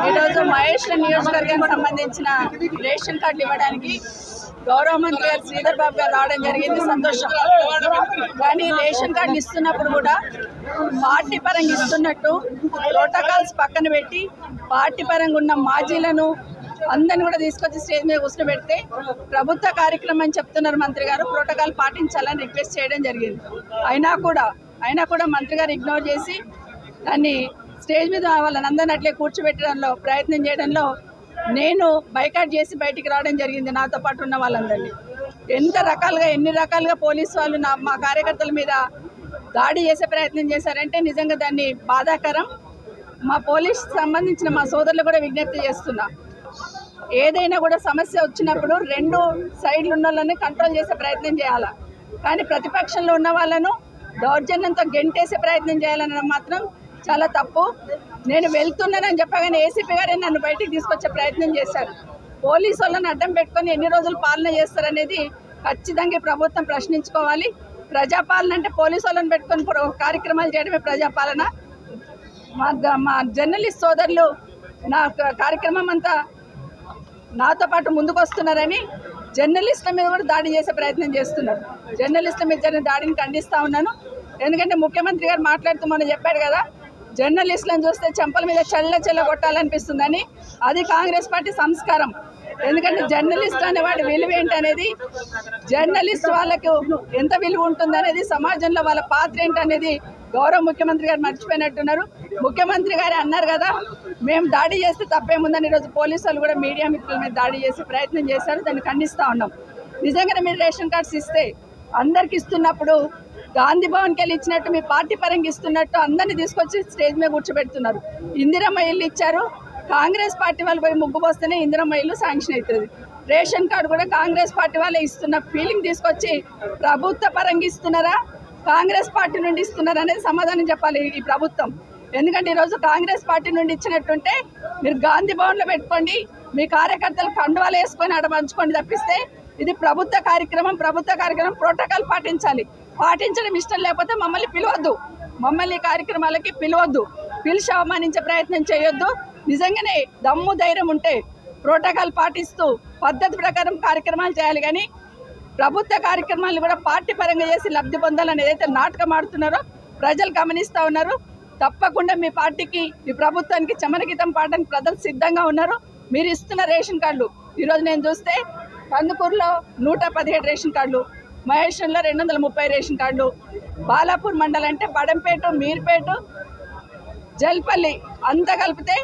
ఈరోజు మహేశ్వరం నియోజకవర్గానికి సంబంధించిన రేషన్ కార్డులు ఇవ్వడానికి గౌరవ మంత్రి గారు శ్రీధర్ బాబు గారు రావడం జరిగింది. సంతోషం. కానీ రేషన్ కార్డులు ఇస్తున్నప్పుడు కూడా పార్టీ పరంగా ఇస్తున్నట్టు ప్రోటోకాల్స్ పక్కన పెట్టి పార్టీ పరంగా ఉన్న మాజీలను అందరిని కూడా తీసుకొచ్చి స్టేజ్ మీద కూర్చోబెడితే ప్రభుత్వ కార్యక్రమం అని చెప్తున్నారు మంత్రి గారు. ప్రోటోకాల్ పాటించాలని రిక్వెస్ట్ చేయడం జరిగింది. అయినా కూడా మంత్రి గారు ఇగ్నోర్ చేసి దాన్ని స్టేజ్ మీద వాళ్ళని అందరిని అట్లే కూర్చోబెట్టడంలో ప్రయత్నం చేయడంలో నేను బైకాట్ చేసి బయటికి రావడం జరిగింది. నాతో పాటు ఉన్న వాళ్ళందరినీ ఎన్ని రకాలుగా పోలీసు వాళ్ళు మా కార్యకర్తల మీద దాడి చేసే ప్రయత్నం చేశారంటే నిజంగా దాన్ని బాధాకరం. మా పోలీస్ సంబంధించిన మా సోదరులు కూడా విజ్ఞప్తి చేస్తున్నా, ఏదైనా కూడా సమస్య వచ్చినప్పుడు రెండు సైడ్లు ఉన్న వాళ్ళని కంట్రోల్ చేసే ప్రయత్నం చేయాలి. కానీ ప్రతిపక్షంలో ఉన్న వాళ్ళను దౌర్జన్యంతో గెంటేసే ప్రయత్నం చేయాలనడం మాత్రం చాలా తప్పు. నేను వెళ్తున్నానని చెప్పగానే ఏసీపీ గారే నన్ను బయటికి తీసుకొచ్చే ప్రయత్నం చేశారు. పోలీసు వాళ్ళని అడ్డం పెట్టుకొని ఎన్ని రోజులు పాలన చేస్తారనేది ఖచ్చితంగా ప్రభుత్వం ప్రశ్నించుకోవాలి. ప్రజాపాలన అంటే పోలీసు వాళ్ళని పెట్టుకొని కార్యక్రమాలు చేయడమే ప్రజాపాలన. మా జర్నలిస్ట్ సోదరులు నా కార్యక్రమం అంతా నాతో పాటు ముందుకు వస్తున్నారని జర్నలిస్టుల మీద కూడా దాడి చేసే ప్రయత్నం చేస్తున్నారు. జర్నలిస్టుల మీద జరిగిన దాడిని ఖండిస్తూ ఉన్నాను. ఎందుకంటే ముఖ్యమంత్రి గారు మాట్లాడుతూ మొన్న చెప్పారు కదా, జర్నలిస్టులను చూస్తే చెంపల మీద చెల్ల కొట్టాలనిపిస్తుందని. అది కాంగ్రెస్ పార్టీ సంస్కారం. ఎందుకంటే జర్నలిస్ట్ అనేవాడి విలువ ఏంటనేది, జర్నలిస్ట్ వాళ్ళకు ఎంత విలువ ఉంటుందనేది, సమాజంలో వాళ్ళ పాత్ర ఏంటనేది గౌరవ ముఖ్యమంత్రి గారు మర్చిపోయినట్టున్నారు. ముఖ్యమంత్రి గారు అన్నారు కదా, మేము దాడి చేస్తే తప్పేముందని ఈరోజు పోలీసు వాళ్ళు కూడా మీడియా మిత్రుల మీద దాడి చేసే ప్రయత్నం చేశారు. దాన్ని ఖండిస్తూ ఉన్నాం. నిజంగానే మీరు రేషన్ కార్డ్స్ ఇస్తే అందరికి ఇస్తున్నప్పుడు గాంధీ భవన్కి వెళ్ళి ఇచ్చినట్టు మీ పార్టీ పరంగా ఇస్తున్నట్టు అందరినీ తీసుకొచ్చి స్టేజ్ మీద కూర్చోబెడుతున్నారు. ఇందిరమ్మ ఇల్లు ఇచ్చారు. కాంగ్రెస్ పార్టీ వాళ్ళు పోయి ముగ్గు పోస్తేనే ఇందిరమ్మ ఇల్లు శాంక్షన్ అవుతుంది. రేషన్ కార్డు కూడా కాంగ్రెస్ పార్టీ వాళ్ళే ఇస్తున్న ఫీలింగ్ తీసుకొచ్చి ప్రభుత్వ పరంగా ఇస్తున్నారా, కాంగ్రెస్ పార్టీ నుండి ఇస్తున్నారా అనేది సమాధానం చెప్పాలి ఈ ప్రభుత్వం. ఎందుకంటే ఈరోజు కాంగ్రెస్ పార్టీ నుండి ఇచ్చినట్టుంటే మీరు గాంధీ భవన్లో పెట్టుకోండి, మీ కార్యకర్తలు కండువాలు వేసుకొని ఆడ పంచుకోండి తప్పిస్తే ఇది ప్రభుత్వ కార్యక్రమం. ప్రోటోకాల్ పాటించడం ఇష్టం లేకపోతే మమ్మల్ని పిలవద్దు, మమ్మల్ని ఈ కార్యక్రమాలకి పిలవద్దు, పిలిచి అవమానించే ప్రయత్నం చేయొద్దు. నిజంగానే దమ్ము ధైర్యం ఉంటే ప్రోటోకాల్ పాటిస్తూ పద్ధతి ప్రకారం కార్యక్రమాలు చేయాలి. కానీ ప్రభుత్వ కార్యక్రమాలను కూడా పార్టీ పరంగా చేసి లబ్ధి పొందాలని ఏదైతే నాటకం ఆడుతున్నారో ప్రజలు గమనిస్తూ ఉన్నారు. తప్పకుండా మీ పార్టీకి, మీ ప్రభుత్వానికి చమరగీతం పాడడానికి ప్రజలు సిద్ధంగా ఉన్నారు. మీరు ఇస్తున్న రేషన్ కార్డులు ఈరోజు నేను చూస్తే కందుకూరులో 117 రేషన్ కార్డులు, మహేశ్వరంలో 230 రేషన్ కార్డులు, బాలాపూర్ మండలం అంటే బడంపేట, మీర్పేట, జల్పల్లి అంతా కలిపితే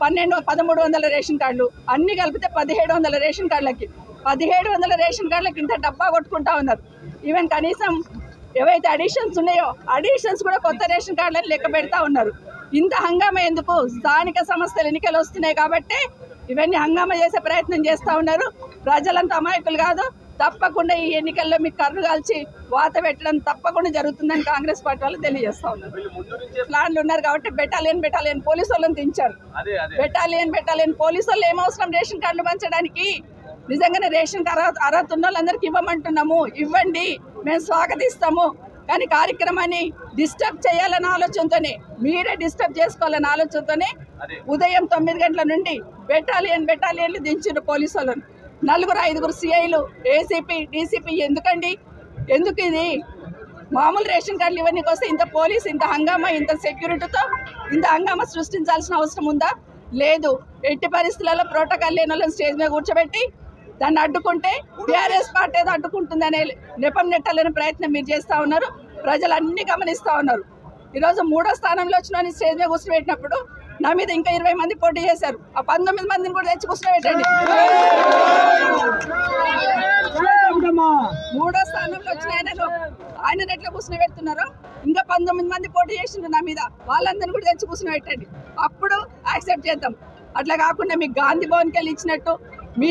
1300 రేషన్ కార్డులు, అన్ని కలిపితే 1700 రేషన్ కార్డులకి 1700 రేషన్ కార్డులకి ఇంత డబ్బా కొట్టుకుంటా ఉన్నారు. ఈవెన్ కనీసం ఏవైతే అడిషన్స్ ఉన్నాయో అడిషన్స్ కూడా కొత్త రేషన్ కార్డులని లెక్క పెడతా ఉన్నారు. ఇంత హంగామా ఎందుకు? స్థానిక సంస్థలు ఎన్నికలు వస్తున్నాయి కాబట్టి ఇవన్నీ హంగామా చేసే ప్రయత్నం చేస్తూ ఉన్నారు. ప్రజలంతా అమాయకులు కాదు. తప్పకుండా ఈ ఎన్నికల్లో మీకు కర్రు కాల్చి వాత పెట్టడం తప్పకుండా జరుగుతుందని కాంగ్రెస్ పార్టీ వాళ్ళు తెలియజేస్తా ఉన్నారు. ప్లాన్లు ఉన్నారు కాబట్టి బెటాలియన్ పోలీసు వాళ్ళని దించారు. బెటాలియన్ పోలీసు వాళ్ళు ఏమవసరం రేషన్ కార్డులు పంచడానికి? నిజంగానే రేషన్ అర్హత ఉన్న వాళ్ళందరికీ ఇవ్వమంటున్నాము, ఇవ్వండి, మేము స్వాగతిస్తాము. కానీ కార్యక్రమాన్ని డిస్టర్బ్ చేయాలన్న ఆలోచనతోనే, మీరే డిస్టర్బ్ చేసుకోవాలన్న ఆలోచనతోనే ఉదయం 9 గంటల నుండి బెటాలియన్లు దించారు పోలీసు వాళ్ళను. 4-5 సిఐలు, ఏసీపీ, డీసీపీ. ఎందుకు ఇది? మామూలు రేషన్ కార్డులు ఇవన్నీ వస్తే ఇంత పోలీస్, ఇంత హంగామా, ఇంత సెక్యూరిటీతో ఇంత హంగామా సృష్టించాల్సిన అవసరం ఉందా? లేదు. ఎట్టి పరిస్థితులలో ప్రోటోకాల్ లేని వాళ్ళని స్టేజ్ మీద కూర్చోబెట్టి దాన్ని అడ్డుకుంటే టీఆర్ఎస్ పార్టీ ఏదో అడ్డుకుంటుందనే నెపం నెట్టాలనే ప్రయత్నం మీరు చేస్తూ ఉన్నారు. ప్రజలు అన్ని గమనిస్తూ ఉన్నారు. ఈరోజు 3వ స్థానంలో వచ్చిన స్టేజ్ మీద కూర్చోబెట్టినప్పుడు నా మీద ఇంకా 20 మంది పోటీ చేశారు. ఆ 19 మందిని కూడా తెచ్చి కూర్చోబెట్టండి. 3వ స్థానంలో వచ్చిన ఆయన ఎట్లా కూర్చోబెడుతున్నారో ఇంకా 19 మంది పోటీ చేసిండ్రు నా మీద, వాళ్ళందరినీ కూడా తెచ్చి కూర్చోబెట్టండి. అప్పుడు యాక్సెప్ట్ చేద్దాం. అట్లా కాకుండా మీకు గాంధీ భవన్కి వెళ్ళి ఇచ్చినట్టు మీ